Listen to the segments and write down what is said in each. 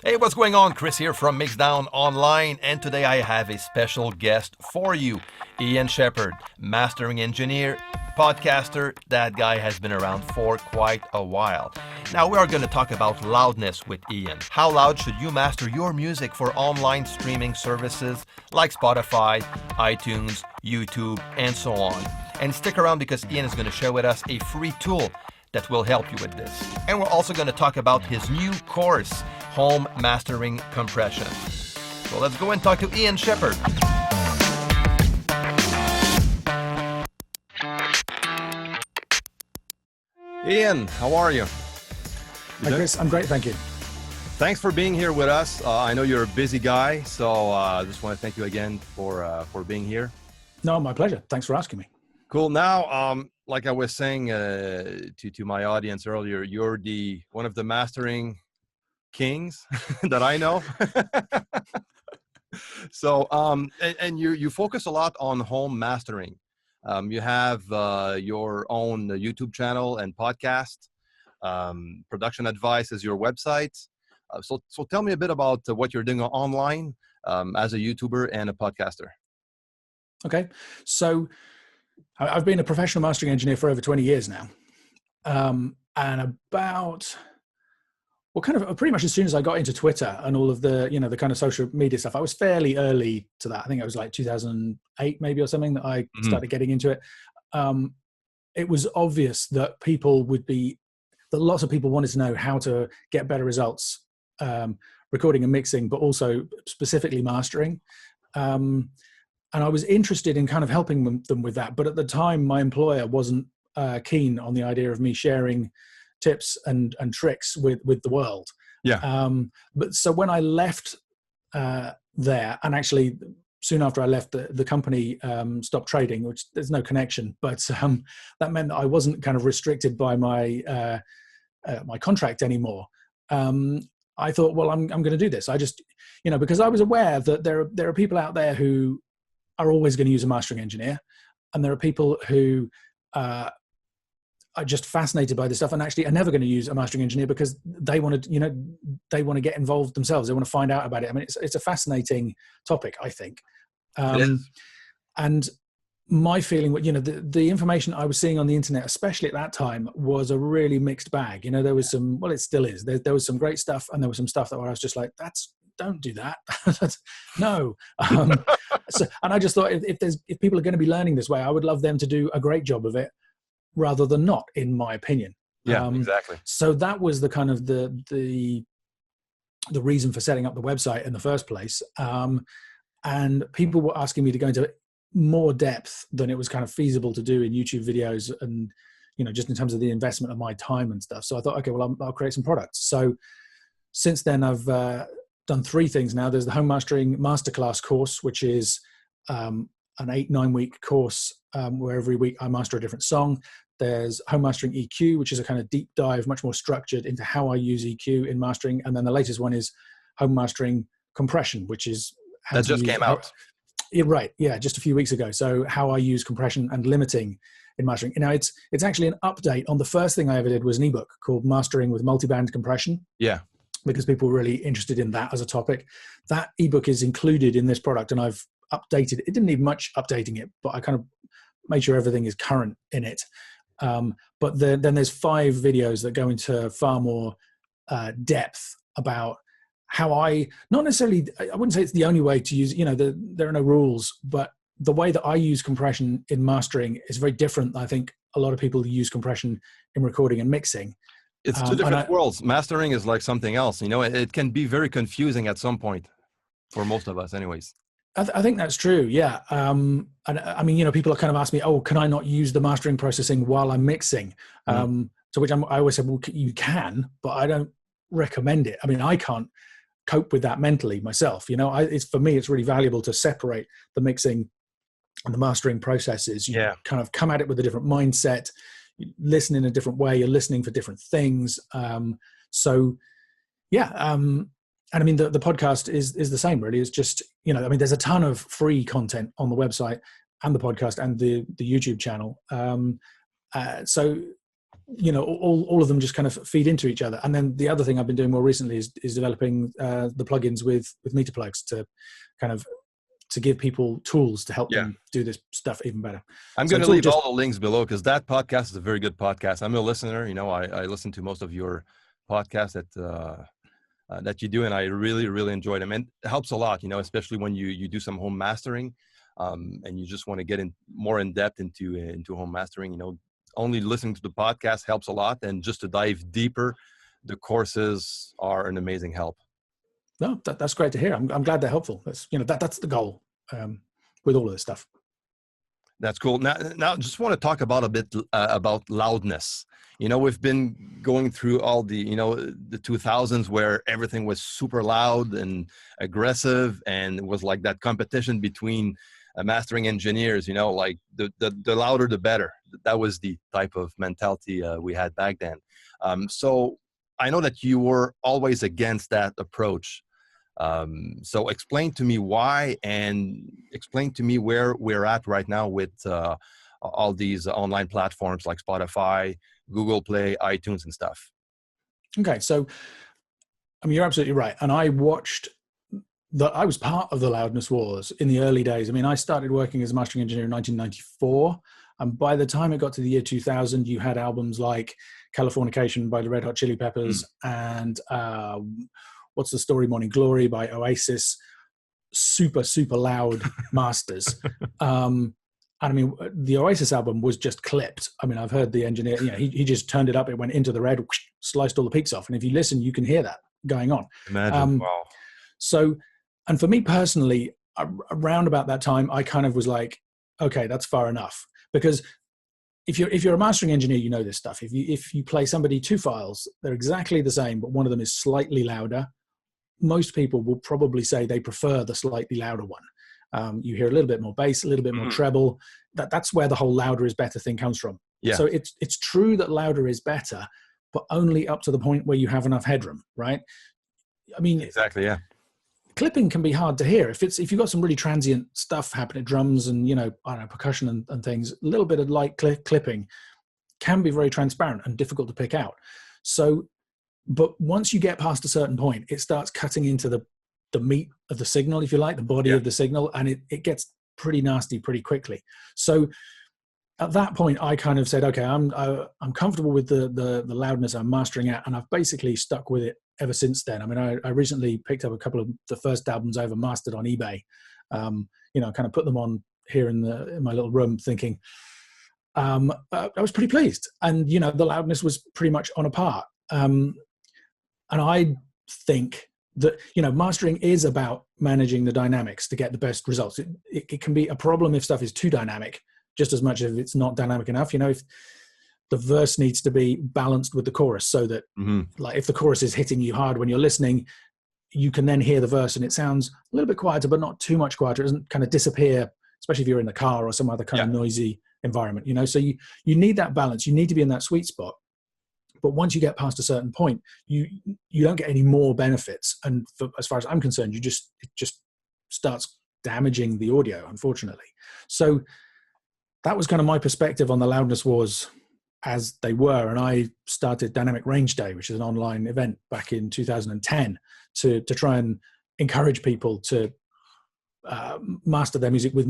Hey, what's going on? Chris here from MIXDOWN Online, and today I have a special guest for you, Ian Shepherd, mastering engineer, podcaster. That guy has been around for quite a while. Now we are going to talk about loudness with Ian. How loud should you master your music for online streaming services like Spotify, iTunes, YouTube, and so on? And stick around because Ian is going to share with us a free tool that will help you with this. And we're also going to talk about his new course, Home Mastering Compression. So let's go and talk to Ian Shepherd. Ian, how are you? Hi Chris, I'm great, thank you. Thanks for being here with us. I know you're a busy guy, so I just want to thank you again for being here. No, my pleasure. Thanks for asking me. Cool. Now, like I was saying to my audience earlier, you're one of the mastering kings that I know. So, and you focus a lot on home mastering. You have your own YouTube channel and podcast. Production Advice is your website. So tell me a bit about what you're doing online as a YouTuber and a podcaster. Okay, so I've been a professional mastering engineer for over 20 years now. And pretty much as soon as I got into Twitter and all of the, the kind of social media stuff, I was fairly early to that. I think it was like 2008 maybe or something that I started getting into it. It was obvious that lots of people wanted to know how to get better results, recording and mixing, but also specifically mastering. And I was interested in kind of helping them with that. But at the time, my employer wasn't keen on the idea of me sharing tips and tricks with the world. Yeah. But so when I left there, and actually soon after I left, the company stopped trading, which there's no connection. But that meant that I wasn't kind of restricted by my my contract anymore. I thought, well, I'm going to do this. I just, because I was aware that there are people out there who are always going to use a mastering engineer, and there are people who are just fascinated by this stuff and actually are never going to use a mastering engineer because they want to get involved themselves. They want to find out about it. I mean, it's a fascinating topic, I think. It is. And my feeling, the information I was seeing on the internet, especially at that time, was a really mixed bag. There was some, well, it still is. There was some great stuff, and there was some stuff that where I was just like, don't do that. No. And I just thought if people are going to be learning this way, I would love them to do a great job of it rather than not, in my opinion. Yeah, exactly. So that was the kind of the reason for setting up the website in the first place. And people were asking me to go into more depth than it was kind of feasible to do in YouTube videos, and just in terms of the investment of my time and stuff. So I thought, okay, well, I'll create some products. So since then, I've done three things now. There's the Home Mastering Masterclass course, which is an 8-9 week course where every week I master a different song. There's Home Mastering EQ, which is a kind of deep dive, much more structured into how I use EQ in mastering. And then the latest one is Home Mastering Compression, which is that just came out. Yeah, right. Yeah, just a few weeks ago. So how I use compression and limiting in mastering. Now it's actually an update on the first thing I ever did was an ebook called Mastering with Multiband Compression. Yeah. Because people were really interested in that as a topic. That ebook is included in this product, and I've updated it. It didn't need much updating it, but I kind of made sure everything is current in it. But then there's 5 videos that go into far more depth about how I wouldn't say it's the only way to use, there are no rules, but the way that I use compression in mastering is very different. I think a lot of people use compression in recording and mixing. It's two different worlds. Mastering is like something else. It can be very confusing at some point for most of us anyways. I think that's true. Yeah. And I mean, people are kind of asking me, oh, can I not use the mastering processing while I'm mixing? To which I always said, well, you can, but I don't recommend it. I mean, I can't cope with that mentally myself. For me, it's really valuable to separate the mixing and the mastering processes. You kind of come at it with a different mindset, you listen in a different way, you're listening for different things. And I mean, the podcast is the same, really. It's just, there's a ton of free content on the website and the podcast and the YouTube channel. So all of them just kind of feed into each other. And then the other thing I've been doing more recently is developing the plugins with meter plugs to kind of to give people tools to help them do this stuff even better. I'm going to leave all the links below because that podcast is a very good podcast. I'm a listener. I listen to most of your podcasts that you do, and I really, really enjoy them. And it helps a lot, especially when you do some home mastering, and you just want to get more in depth into home mastering. Only listening to the podcast helps a lot, and just to dive deeper, the courses are an amazing help. No, that's great to hear. I'm glad they're helpful. That's that's the goal with all of this stuff. That's cool. Now, just want to talk about a bit about loudness. We've been going through all the the 2000s where everything was super loud and aggressive, and it was like that competition between mastering engineers. Like the louder the better. That was the type of mentality we had back then. So I know that you were always against that approach. So explain to me why, and explain to me where we're at right now with all these online platforms like Spotify, Google Play, iTunes and stuff. Okay. So, you're absolutely right. And I was part of the Loudness Wars in the early days. I started working as a mastering engineer in 1994. And by the time it got to the year 2000, you had albums like Californication by the Red Hot Chili Peppers and What's the Story, Morning Glory by Oasis, super, super loud masters. And the Oasis album was just clipped. I've heard the engineer, he just turned it up, it went into the red, whoosh, sliced all the peaks off. And if you listen, you can hear that going on. Imagine, wow. So, and for me personally, around about that time, I kind of was like, okay, that's far enough. Because if you're a mastering engineer, you know this stuff. If you play somebody two files, they're exactly the same, but one of them is slightly louder, most people will probably say they prefer the slightly louder one. You hear a little bit more bass, a little bit more treble. That's where the whole louder is better thing comes from. Yeah. So it's true that louder is better, but only up to the point where you have enough headroom, right? Exactly, yeah. Clipping can be hard to hear if you've got some really transient stuff happening, drums and percussion and things. A little bit of light clipping can be very transparent and difficult to pick out. So, but once you get past a certain point, it starts cutting into the meat of the signal, if you like, the body of the signal, and it gets pretty nasty pretty quickly. So at that point, I kind of said, okay, I'm comfortable with the loudness I'm mastering at, and I've basically stuck with it ever since then. I recently picked up a couple of the first albums I ever mastered on eBay. Kind of put them on here in my little room, thinking I was pretty pleased, and the loudness was pretty much on a par. And I think that mastering is about managing the dynamics to get the best results. It can be a problem if stuff is too dynamic, just as much as if it's not dynamic enough. If the verse needs to be balanced with the chorus, so that like if the chorus is hitting you hard when you're listening, you can then hear the verse and it sounds a little bit quieter, but not too much quieter. It doesn't kind of disappear, especially if you're in the car or some other kind of noisy environment. So you need that balance. You need to be in that sweet spot. But once you get past a certain point, you don't get any more benefits. And as far as I'm concerned, it just starts damaging the audio, unfortunately. So that was kind of my perspective on the Loudness Wars as they were. And I started Dynamic Range Day, which is an online event back in 2010 to try and encourage people to master their music with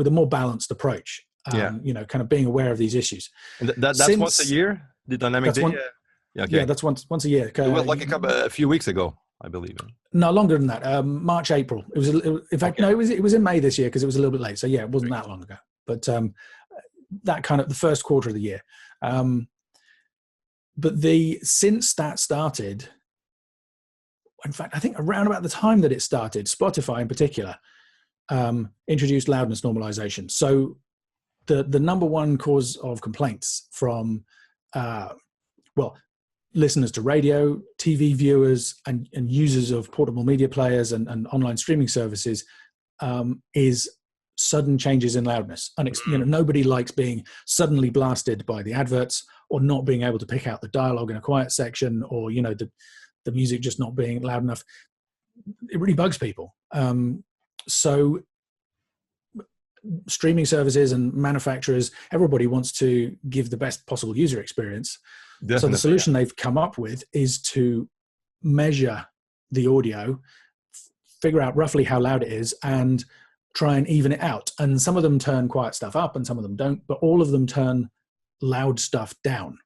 a more balanced approach. Kind of being aware of these issues. And that's once a year? The Dynamic Day? Yeah, that's once a year. It was like a few weeks ago, I believe. No, longer than that. March, April. It was in May this year because it was a little bit late. So yeah, it wasn't that long ago. But that kind of the first quarter of the year. But since that started, in fact, I think around about the time that it started, Spotify in particular introduced loudness normalization. So the number one cause of complaints from listeners to radio, TV viewers, and users of portable media players and online streaming services is sudden changes in loudness. Nobody likes being suddenly blasted by the adverts, or not being able to pick out the dialogue in a quiet section, or the music just not being loud enough. It really bugs people. So streaming services and manufacturers, everybody wants to give the best possible user experience. Definitely. So the solution they've come up with is to measure the audio, figure out roughly how loud it is, and try and even it out. And some of them turn quiet stuff up and some of them don't, but all of them turn loud stuff down.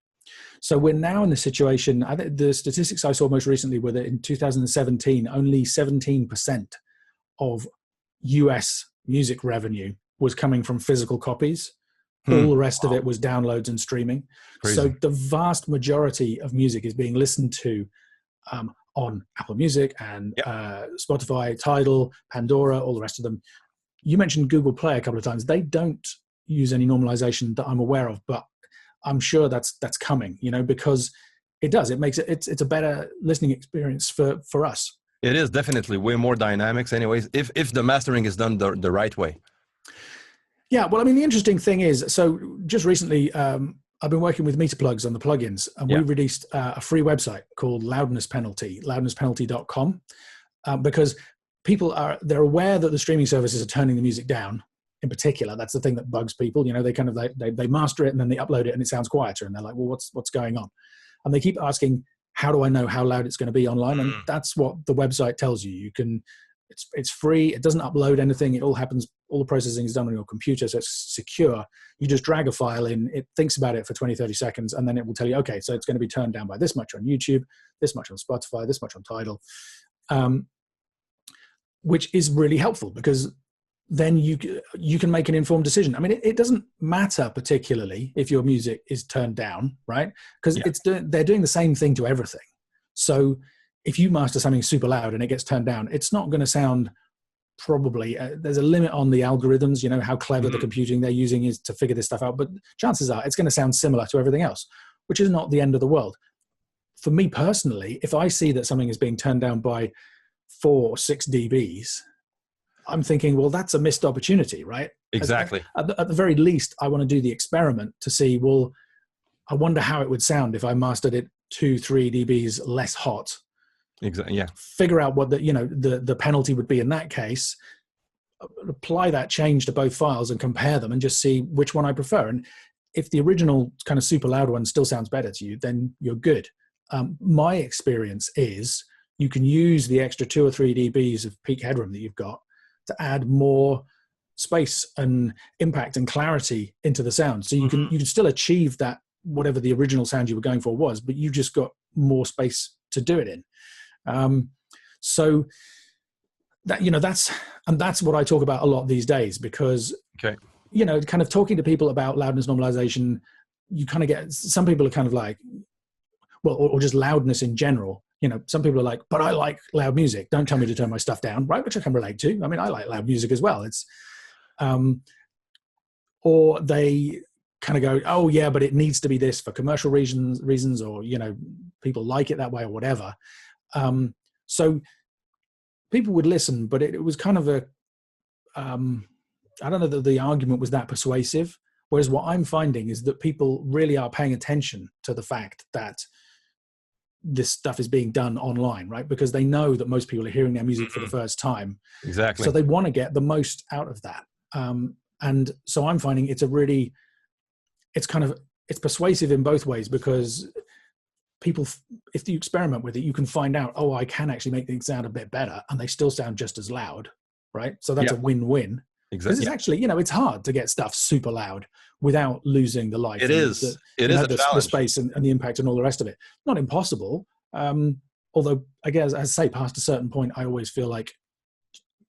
So we're now in the situation, I think the statistics I saw most recently were that in 2017, only 17% of US music revenue was coming from physical copies. All the rest of it was downloads and streaming. Crazy. So the vast majority of music is being listened to on Apple Music and Spotify, Tidal, Pandora, all the rest of them. You mentioned Google Play a couple of times. They don't use any normalization that I'm aware of, but I'm sure that's coming, because it does. It makes it's a better listening experience for us. It is definitely way more dynamics anyways, if the mastering is done the right way. Yeah, well, I mean, the interesting thing is, so just recently, I've been working with Metaplugs on the plugins, and we released a free website called Loudness Penalty, loudnesspenalty.com, because they're aware that the streaming services are turning the music down. In particular, that's the thing that bugs people. They kind of they master it and then they upload it and it sounds quieter, and they're like, well, what's going on? And they keep asking, how do I know how loud it's going to be online? And that's what the website tells you. It's free. It doesn't upload anything. It all happens. All the processing is done on your computer, so it's secure. You just drag a file in. It thinks about it for 20, 30 seconds, and then it will tell you, okay, so it's going to be turned down by this much on YouTube, this much on Spotify, this much on Tidal, which is really helpful because then you can make an informed decision. I mean, it doesn't matter particularly if your music is turned down, right? Because they're doing the same thing to everything. So if you master something super loud and it gets turned down, it's not going to sound probably, there's a limit on the algorithms, how clever the computing they're using is to figure this stuff out. But chances are it's going to sound similar to everything else, which is not the end of the world. For me personally, if I see that something is being turned down by 4 or 6 dBs, I'm thinking, well, that's a missed opportunity, right? Exactly. At the very least, I want to do the experiment to see, well, I wonder how it would sound if I mastered it 2-3 dBs less hot. Exactly. Yeah. Figure out what the penalty would be in that case, apply that change to both files and compare them and just see which one I prefer. And if the original kind of super loud one still sounds better to you, then you're good. My experience is you can use the extra 2 or 3 dBs of peak headroom that you've got to add more space and impact and clarity into the sound. So you can still achieve that, whatever the original sound you were going for was, but you just got more space to do it in. So that, that's what I talk about a lot these days, because, kind of talking to people about loudness normalization, you kind of get, some people are kind of like, well, or just loudness in general. Some people are like, but I like loud music. Don't tell me to turn my stuff down, right? Which I can relate to. I mean, I like loud music as well. It's, or they kind of go, oh yeah, but it needs to be this for commercial reasons, or, people like it that way or whatever. So people would listen, but it was kind of I don't know that the argument was that persuasive. Whereas what I'm finding is that people really are paying attention to the fact that this stuff is being done online, right? Because they know that most people are hearing their music for the first time. Exactly. So they want to get the most out of that. And so I'm finding it's persuasive in both ways, because people, if you experiment with it, you can find out, oh, I can actually make things sound a bit better and they still sound just as loud, right? So that's a win-win. Exactly. Because it's actually, it's hard to get stuff super loud without losing the life. It is a challenge. The space and the impact and all the rest of it. Not impossible. Although, I guess, as I say, past a certain point, I always feel like,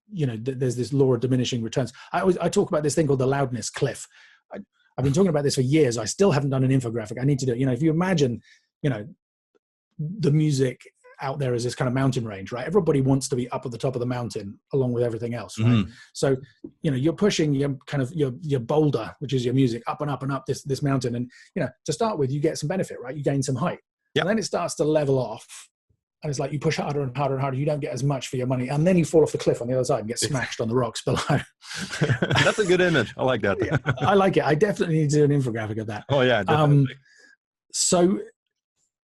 there's this law of diminishing returns. I talk about this thing called the loudness cliff. I've been talking about this for years. I still haven't done an infographic. I need to do it. If you imagine, the music out there as this kind of mountain range, right? Everybody wants to be up at the top of the mountain along with everything else, right? So, you're pushing your boulder, which is your music, up and up and up this mountain. And, to start with, you get some benefit, right? You gain some height. And then it starts to level off. And it's like you push harder and harder and harder. You don't get as much for your money. And then you fall off the cliff on the other side and get smashed on the rocks below. That's a good image. I like that. Yeah, I like it. I definitely need to do an infographic of that. Oh, yeah, definitely. So,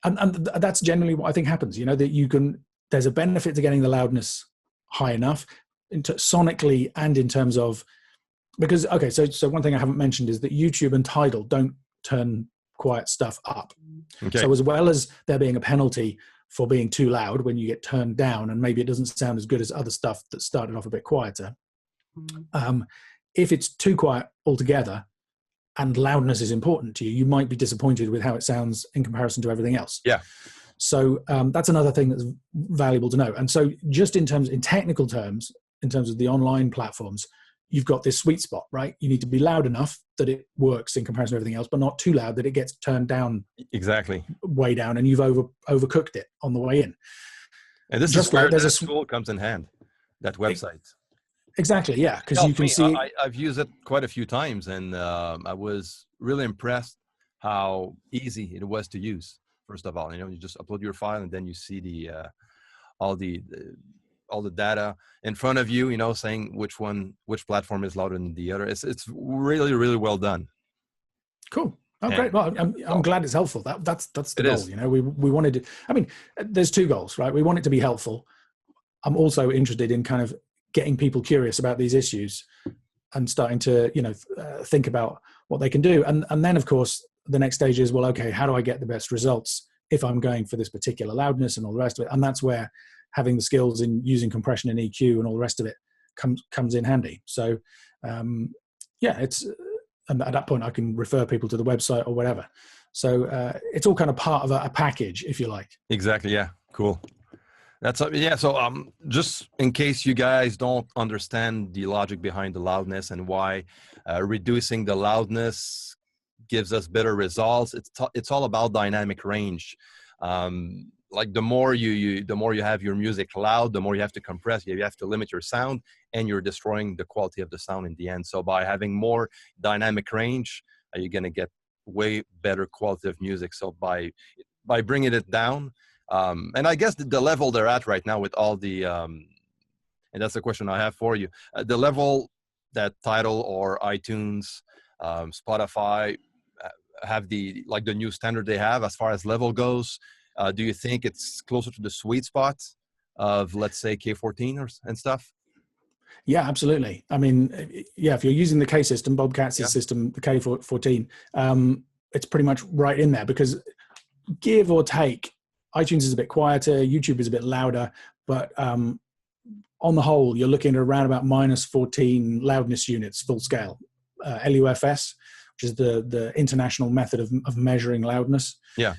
and that's generally what I think happens, that there's a benefit to getting the loudness high enough sonically and in terms of because, okay, so one thing I haven't mentioned is that YouTube and Tidal don't turn quiet stuff up. Okay. So as well as there being a penalty for being too loud when you get turned down, and maybe it doesn't sound as good as other stuff that started off a bit quieter, if it's too quiet altogether and loudness is important to you, you might be disappointed with how it sounds in comparison to everything else. Yeah. So that's another thing that's valuable to know. And so just in technical terms, in terms of the online platforms, you've got this sweet spot, right? You need to be loud enough that it works in comparison to everything else, but not too loud that it gets turned down. Exactly. Way down, and you've overcooked it on the way in. And this is where Loudness School comes in hand, that website. Exactly, yeah, because you can see. I've used it quite a few times, and I was really impressed how easy it was to use. First of all, you just upload your file, and then you see all the data in front of you, saying which platform is louder than the other. It's really, really well done. Cool. Oh, great. Well, I'm glad it's helpful. That's the goal. We wanted to, I mean, there's two goals, right? We want it to be helpful. I'm also interested in kind of getting people curious about these issues and starting to, think about what they can do. And then of course, the next stage is, well, okay, how do I get the best results if I'm going for this particular loudness and all the rest of it? And that's where having the skills in using compression and EQ and all the rest of it comes in handy. So, and at that point I can refer people to the website or whatever. So it's all kind of part of a package, if you like. Exactly. Yeah. Cool. So just in case you guys don't understand the logic behind the loudness and why reducing the loudness gives us better results, it's all about dynamic range. Like the more you have your music loud, the more you have to compress, you have to limit your sound, and you're destroying the quality of the sound in the end. So by having more dynamic range, you're going to get way better quality of music. So by bringing it down, and I guess the level they're at right now with all the, and that's the question I have for you, the level that Tidal or iTunes, Spotify have the new standard they have as far as level goes. Do you think it's closer to the sweet spot of, let's say, K14 and stuff? Yeah, absolutely. I mean, yeah, if you're using the K system, Bob Katz's system, the K14, it's pretty much right in there, because give or take, iTunes is a bit quieter, YouTube is a bit louder, but on the whole, you're looking at around about -14 loudness units full scale. LUFS, which is the international method of measuring loudness. Yeah.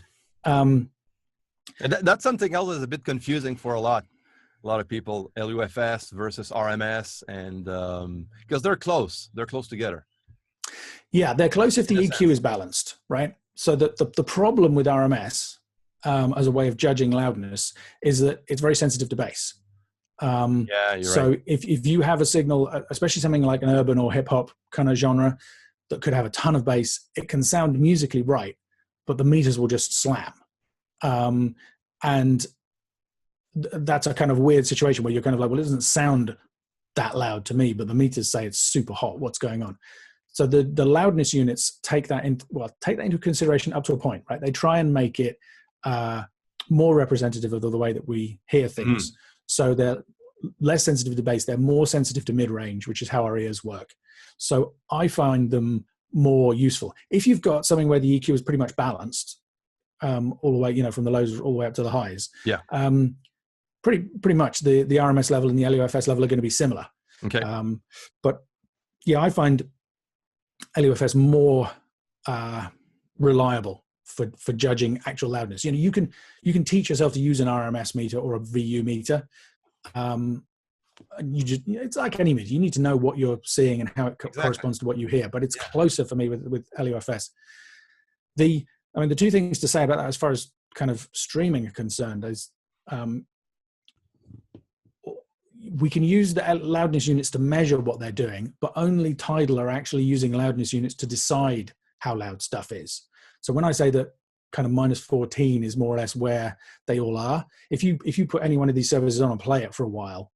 And that's something else that's a bit confusing for a lot of people, LUFS versus RMS, and because they're close together. Yeah, they're close if the EQ is balanced, right? So the problem with RMS as a way of judging loudness is that it's very sensitive to bass. Yeah, you're so right. if you have a signal, especially something like an urban or hip hop kind of genre that could have a ton of bass, it can sound musically right, but the meters will just slam. And that's a kind of weird situation where you're kind of like, well, it doesn't sound that loud to me, but the meters say it's super hot. What's going on? So the loudness units take that into consideration up to a point, right? They try and make it more representative of the way that we hear things. So they're less sensitive to bass. They're more sensitive to mid-range, which is how our ears work. So I find them more useful. If you've got something where the EQ is pretty much balanced, all the way, from the lows all the way up to the highs. Yeah. Pretty much the RMS level and the LUFS level are going to be similar. Okay. But yeah, I find LUFS more reliable for judging actual loudness. You can teach yourself to use an RMS meter or a VU meter. It's like any meter. You need to know what you're seeing and how it corresponds to what you hear. But it's closer for me with LUFS. The two things to say about that as far as kind of streaming are concerned is we can use the loudness units to measure what they're doing, but only Tidal are actually using loudness units to decide how loud stuff is. So when I say that kind of -14 is more or less where they all are, if you put any one of these services on and play it for a while,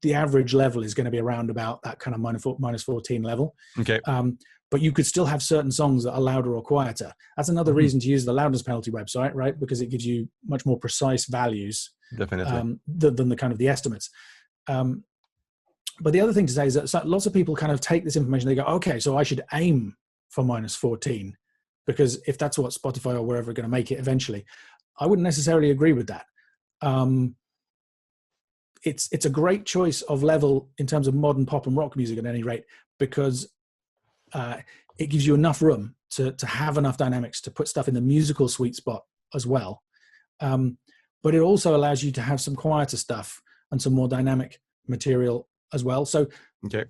the average level is going to be around about that kind of -14 level. Okay. But you could still have certain songs that are louder or quieter. That's another reason to use the Loudness Penalty website, right? Because it gives you much more precise values. Definitely. Than the kind of the estimates. But the other thing to say is that lots of people kind of take this information, they go, okay, so I should aim for -14 because if that's what Spotify or wherever are going to make it eventually. I wouldn't necessarily agree with that. It's a great choice of level in terms of modern pop and rock music at any rate, because it gives you enough room to have enough dynamics to put stuff in the musical sweet spot as well. But it also allows you to have some quieter stuff and some more dynamic material as well. So okay.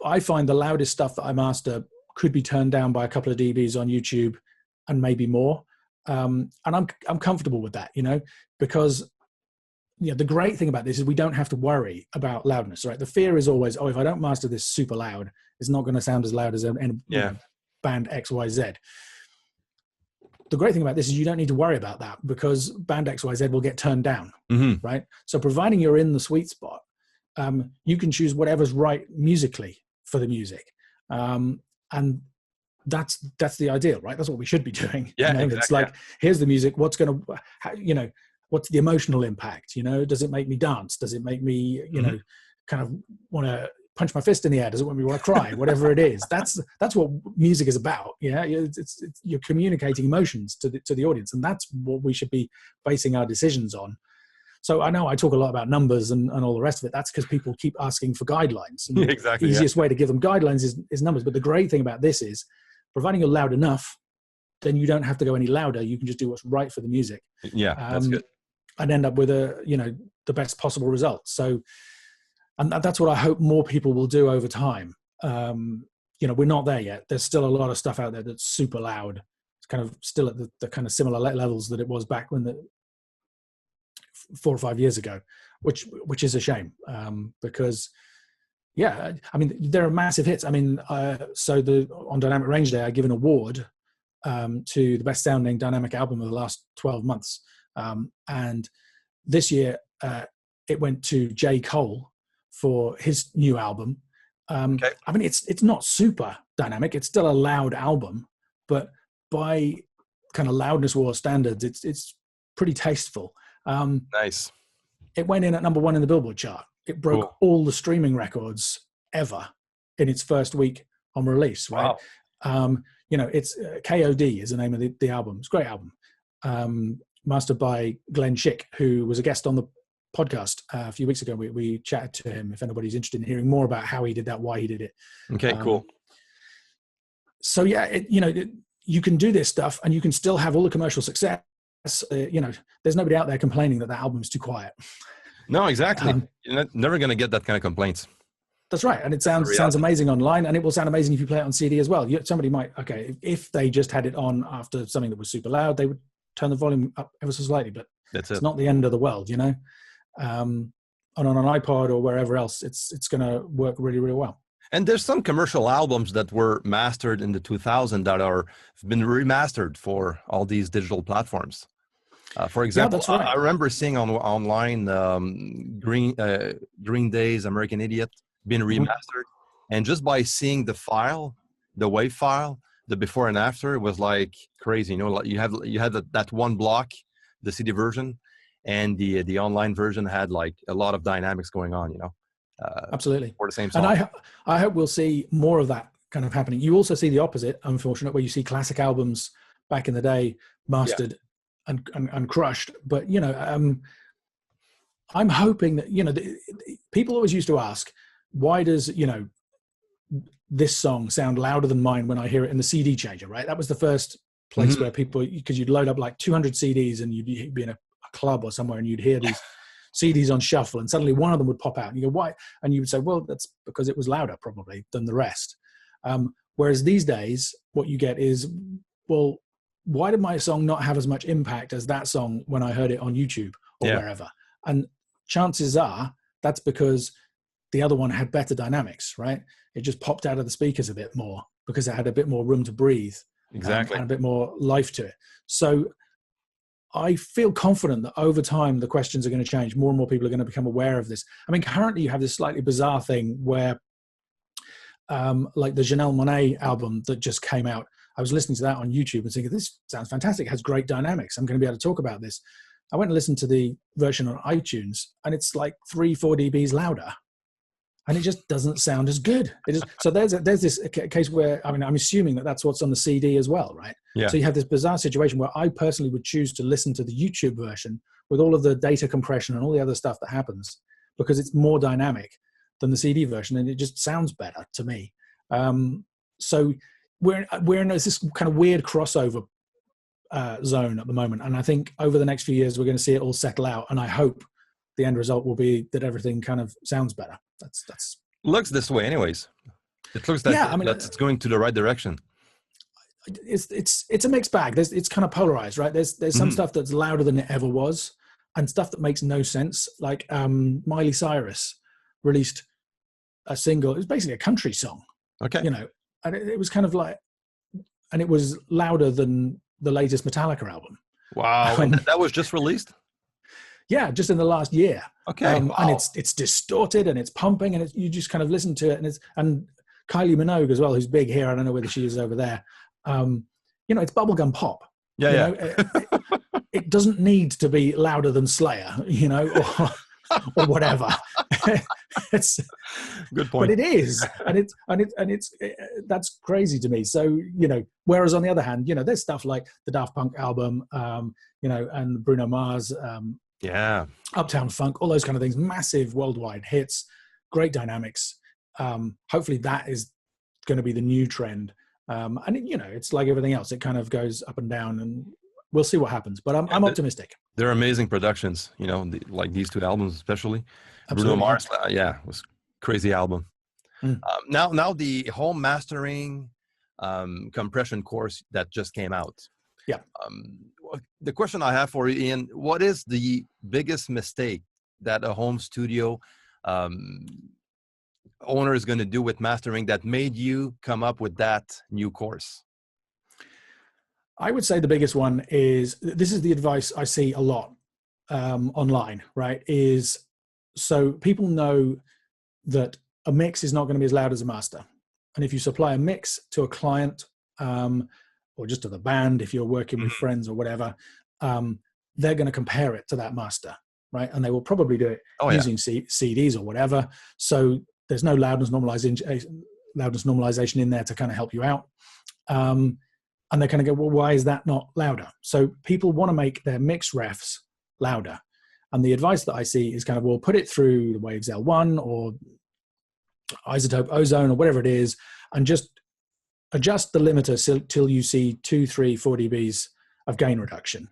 I find the loudest stuff that I master could be turned down by a couple of dBs on YouTube and maybe more. And I'm comfortable with that, because the great thing about this is we don't have to worry about loudness, right? The fear is always, if I don't master this super loud, it's not going to sound as loud as band XYZ. The great thing about this is you don't need to worry about that because band XYZ will get turned down, right? So providing you're in the sweet spot, you can choose whatever's right musically for the music. And that's the ideal, right? That's what we should be doing. Yeah, exactly. It's like, here's the music. What's going to, what's the emotional impact? Does it make me dance? Does it make me, kind of want to punch my fist in the air? Does it make me want to cry? Whatever it is, that's what music is about. Yeah, it's you're communicating emotions to the audience, and that's what we should be basing our decisions on. So I know I talk a lot about numbers and all the rest of it. That's because people keep asking for guidelines. And exactly. The easiest way to give them guidelines is numbers. But the great thing about this is, providing you're loud enough, then you don't have to go any louder. You can just do what's right for the music. Yeah, that's good. And end up with the best possible result. So, and that's what I hope more people will do over time. We're not there yet. There's still a lot of stuff out there that's super loud. It's kind of still at the kind of similar levels that it was back when 4 or 5 years ago, which is a shame, because there are massive hits. On Dynamic Range Day, I give an award to the best sounding dynamic album of the last 12 months. And this year it went to J. Cole for his new album. Okay. It's not super dynamic. It's still a loud album, but by kind of loudness war standards, it's pretty tasteful. Nice. It went in at number 1 in the Billboard chart. It broke all the streaming records ever in its first week on release, right? Wow. It's KOD is the name of the album. It's a great album. Mastered by Glenn Schick, who was a guest on the podcast a few weeks ago. We chatted to him, if anybody's interested in hearing more about how he did that, why he did it. Okay, cool. So you can do this stuff and you can still have all the commercial success. There's nobody out there complaining that album's too quiet. No, exactly. You're never going to get that kind of complaints. That's right. And it sounds amazing online, and it will sound amazing if you play it on CD as well. Somebody might, if they just had it on after something that was super loud, they would turn the volume up ever so slightly, but it's not the end of the world, And on an iPod or wherever else, it's going to work really, really well. And there's some commercial albums that were mastered in the 2000s that have been remastered for all these digital platforms. For example, that's right. I remember seeing online Green Day's American Idiot being remastered, and just by seeing the wave file, the before and after, it was like crazy. You had that one block, the CD version, and the online version had like a lot of dynamics going on. Absolutely, for the same song. And I hope we'll see more of that kind of happening. You also see the opposite, unfortunately, where you see classic albums back in the day mastered and crushed. But I'm hoping that people always used to ask, why does this song sound louder than mine when I hear it in the CD changer, right? That was the first place where people, because you'd load up like 200 CDs and you'd be in a club or somewhere and you'd hear these CDs on shuffle, and suddenly one of them would pop out and you go, why? And you would say, well, that's because it was louder probably than the rest. Whereas these days, what you get is, well, why did my song not have as much impact as that song when I heard it on YouTube or wherever? And chances are that's because the other one had better dynamics, right? It just popped out of the speakers a bit more because it had a bit more room to breathe. Exactly. And a bit more life to it. So I feel confident that over time, the questions are going to change. More and more people are going to become aware of this. Currently you have this slightly bizarre thing where like the Janelle Monáe album that just came out, I was listening to that on YouTube and thinking, this sounds fantastic. It has great dynamics. I'm going to be able to talk about this. I went and listened to the version on iTunes and it's like 3-4 dBs louder. and it just doesn't sound as good. So there's this case where, I mean, I'm assuming that that's what's on the CD as well, right? Yeah. So you have this bizarre situation where I personally would choose to listen to the YouTube version with all of the data compression and all the other stuff that happens, because it's more dynamic than the CD version, and it just sounds better to me. So we're in this kind of weird crossover zone at the moment, and I think over the next few years we're going to see it all settle out, and I hope the end result will be that everything kind of sounds better. That's looks this way anyways. It looks that, yeah, I mean, that it's going to the right direction. It's a mixed bag. It's kind of polarized, right? There's some stuff that's louder than it ever was, and stuff that makes no sense. Like Miley Cyrus released a single. It was basically a country song. Okay. You know, and it was kind of like, and it was louder than the latest Metallica album. Wow. And that was just released? Yeah, just in the last year. Okay. Wow. And it's distorted and it's pumping, and you just kind of listen to it, and Kylie Minogue as well, who's big here. I don't know whether she is over there. You know, it's bubblegum pop. Yeah, you yeah. know, it doesn't need to be louder than Slayer, you know, or whatever. It's good point. But it is, and it's that's crazy to me. So, you know, whereas on the other hand, you know, there's stuff like the Daft Punk album, you know, and Bruno Mars, yeah, Uptown Funk, all those kind of things, massive worldwide hits, great dynamics. Hopefully that is going to be the new trend. And it, you know, it's like everything else, it kind of goes up and down, and we'll see what happens, but I'm optimistic. They're amazing productions, you know, like these two albums, especially. Absolutely. Bruno Mars, yeah, it was crazy album. Now the home mastering compression course that just came out. Yeah. The question I have for you, Ian, what is the biggest mistake that a home studio owner is going to do with mastering that made you come up with that new course? I would say the biggest one is, this is the advice I see a lot online, right? Is, so people know that a mix is not going to be as loud as a master. And if you supply a mix to a client, or just to the band, if you're working with friends or whatever, they're going to compare it to that master, right? And they will probably do it using CDs or whatever. So there's no loudness normalization in there to kind of help you out. And they're kind of go, well, why is that not louder? So people want to make their mix refs louder. And the advice that I see is kind of, well, put it through the Waves L1 or Isotope Ozone or whatever it is, and just adjust the limiter till you see 2, 3, 4 dBs of gain reduction.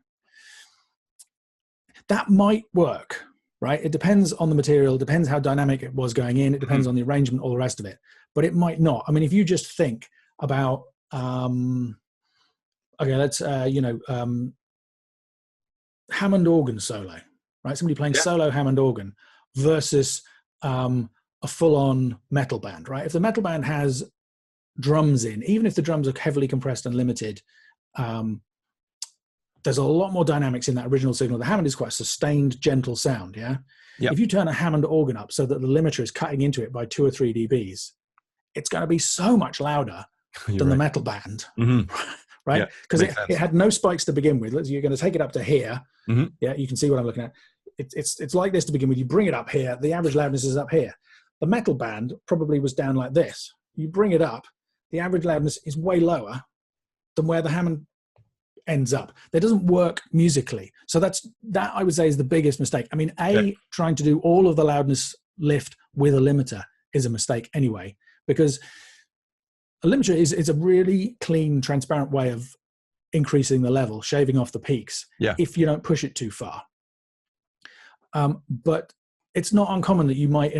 That might work, right? It depends on the material, depends how dynamic it was going in, it depends on the arrangement, all the rest of it. But it might not. I mean, if you just think about, okay, let's, Hammond organ solo, right? Somebody playing solo Hammond organ versus a full-on metal band, right? If the metal band has drums in, even if the drums are heavily compressed and limited, there's a lot more dynamics in that original signal. The Hammond is quite a sustained, gentle sound, yeah? If you turn a Hammond organ up so that the limiter is cutting into it by 2 or 3 dBs, it's going to be so much louder than the metal band, right? Because it had no spikes to begin with. You're going to take it up to here. Yeah, you can see what I'm looking at. It's like this to begin with. You bring it up here. The average loudness is up here. The metal band probably was down like this. You bring it up, the average loudness is way lower than where the Hammond ends up. That doesn't work musically. So that I would say is the biggest mistake. I mean, trying to do all of the loudness lift with a limiter is a mistake anyway, because a limiter is a really clean, transparent way of increasing the level, shaving off the peaks, if you don't push it too far. But it's not uncommon that you might,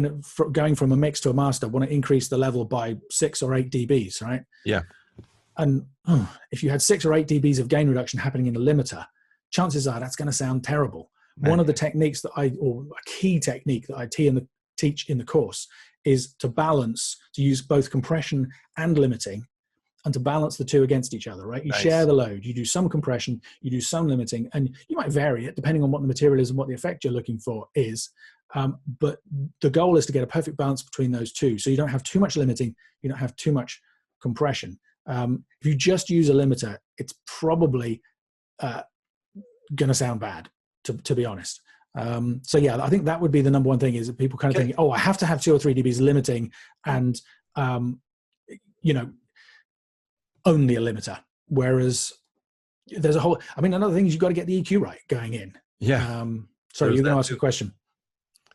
going from a mix to a master, want to increase the level by 6 or 8 dBs, right? Yeah. And if you had 6 or 8 dBs of gain reduction happening in a limiter, chances are that's going to sound terrible. One of the techniques or a key technique that I teach in the course is to use both compression and limiting, and to balance the two against each other, right? You share the load, you do some compression, you do some limiting, and you might vary it depending on what the material is and what the effect you're looking for is. But the goal is to get a perfect balance between those two. So you don't have too much limiting, you don't have too much compression. If you just use a limiter, it's probably going to sound bad, to be honest. So yeah, I think that would be the number one thing, is that people kind of think, oh, I have to have 2 or 3 dBs limiting, and only a limiter. Whereas there's a whole, I mean, another thing is you've got to get the EQ right going in. Yeah. Sorry, you're going to ask a question.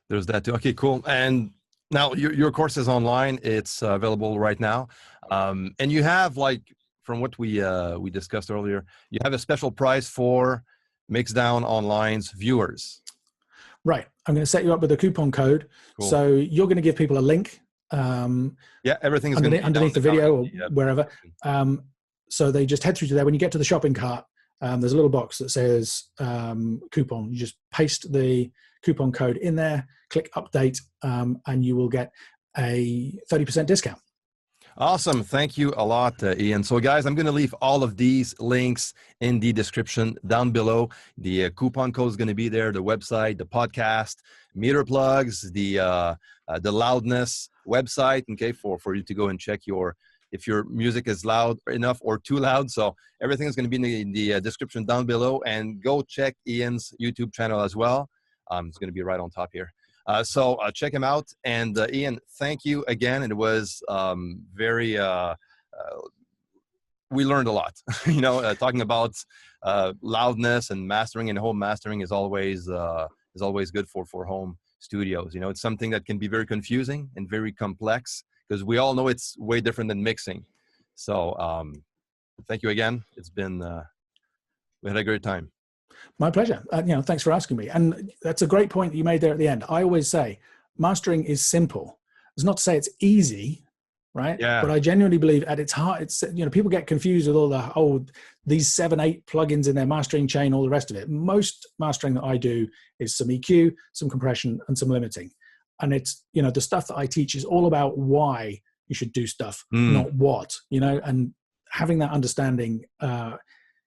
There's that too. Okay, cool. And now your course is online. It's available right now. And you have, like, from what we discussed earlier, you have a special price for MIXDOWN Online's viewers. Right. I'm going to set you up with a coupon code. Cool. So you're going to give people a link. Yeah, everything is underneath the video or wherever. So they just head through to there. When you get to the shopping cart, there's a little box that says coupon. You just paste the coupon code in there, click update, and you will get a 30% discount. Awesome. Thank you a lot, Ian. So guys, I'm going to leave all of these links in the description down below. The coupon code is going to be there, the website, the podcast, meter plugs, the Loudness website, okay, for you to go and check if your music is loud enough or too loud. So everything is going to be in the description down below, and go check Ian's YouTube channel as well. It's going to be right on top here. So check him out. And Ian, thank you again. It was very, we learned a lot, talking about loudness and mastering, and home mastering is always good for home studios. It's something that can be very confusing and very complex, because we all know it's way different than mixing. So thank you again. It's been, we had a great time. My pleasure. Thanks for asking me. And that's a great point that you made there at the end. I always say mastering is simple. It's not to say it's easy, right? Yeah. But I genuinely believe at its heart, it's, people get confused with all these 7-8 plugins in their mastering chain, all the rest of it. Most mastering that I do is some EQ, some compression, and some limiting. And it's, the stuff that I teach is all about why you should do stuff, not what, and having that understanding,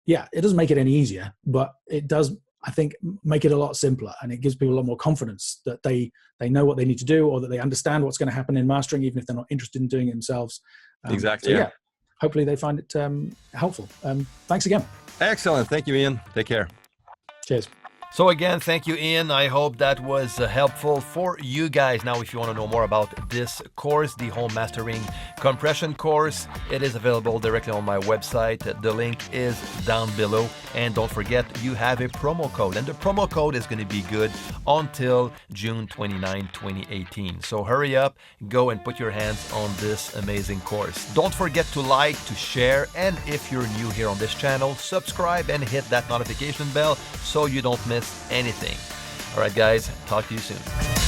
it doesn't make it any easier, but it does, I think, make it a lot simpler, and it gives people a lot more confidence that they know what they need to do, or that they understand what's going to happen in mastering, even if they're not interested in doing it themselves. Exactly. So hopefully they find it helpful. Thanks again. Excellent. Thank you, Ian. Take care. Cheers. So again, thank you, Ian. I hope that was helpful for you guys. Now, if you want to know more about this course, the home mastering compression course, it is available directly on my website. The link is down below. And don't forget, you have a promo code. And the promo code is going to be good until June 29, 2018. So hurry up, go and put your hands on this amazing course. Don't forget to like, to share, and if you're new here on this channel, subscribe and hit that notification bell so you don't miss anything. All right, guys, talk to you soon.